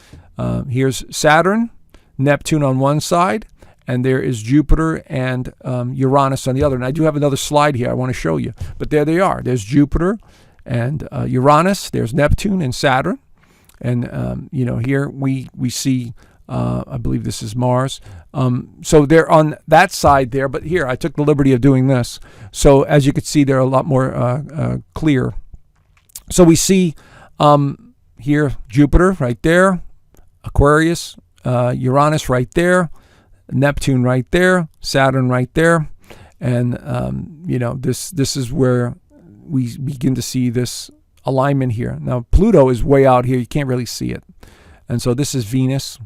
Here's Saturn, Neptune on one side, and there is Jupiter and Uranus on the other. And I do have another slide here I want to show you. But there they are. There's Jupiter and Uranus. There's Neptune and Saturn. And, here we see, I believe this is Mars. So they're on that side there. But here, I took the liberty of doing this. So as you can see, they're a lot more clear. So we see here Jupiter right there, Aquarius, Uranus right there, Neptune right there, Saturn right there, and this is where we begin to see this alignment here. Now Pluto is way out here; you can't really see it, and so this is Venus,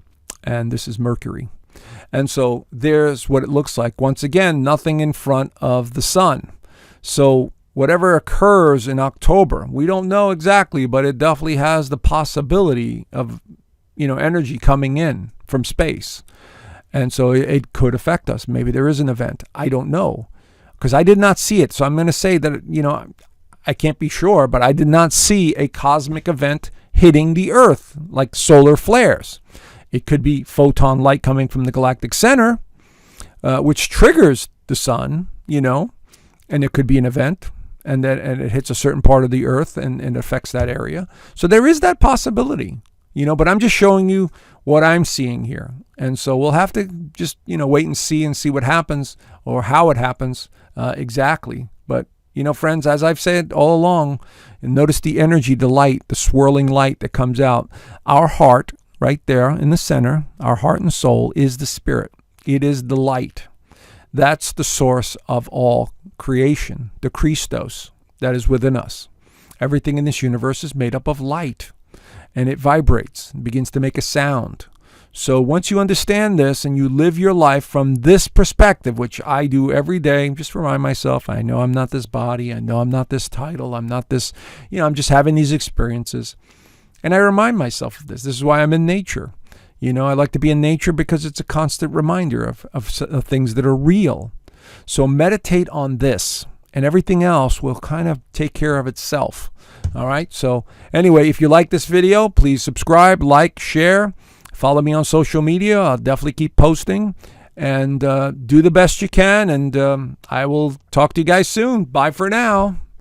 and this is Mercury, and so there's what it looks like. Once again, nothing in front of the sun. So whatever occurs in October, we don't know exactly, but it definitely has the possibility of energy coming in from space. And so it could affect us. Maybe there is an event. I don't know, because I did not see it. So I'm going to say that, I can't be sure, but I did not see a cosmic event hitting the Earth, like solar flares. It could be photon light coming from the galactic center, which triggers the sun, and it could be an event, and it hits a certain part of the Earth and affects that area. So there is that possibility, but I'm just showing you what I'm seeing here. And so we'll have to just, wait and see what happens or how it happens exactly. But, friends, as I've said all along, and notice the energy, the light, the swirling light that comes out. Our heart right there in the center, our heart and soul is the spirit. It is the light. That's the source of all creation, the Christos that is within us. Everything in this universe is made up of light. And it vibrates, begins to make a sound. So once you understand this and you live your life from this perspective, which I do every day, just remind myself, I know I'm not this body, I know I'm not this title, I'm not this, I'm just having these experiences. And I remind myself of this. This is why I'm in nature. I like to be in nature because it's a constant reminder of things that are real. So meditate on this, and everything else will kind of take care of itself. All right. So anyway, if you like this video, please subscribe, like, share, follow me on social media. I'll definitely keep posting, and do the best you can. And I will talk to you guys soon. Bye for now.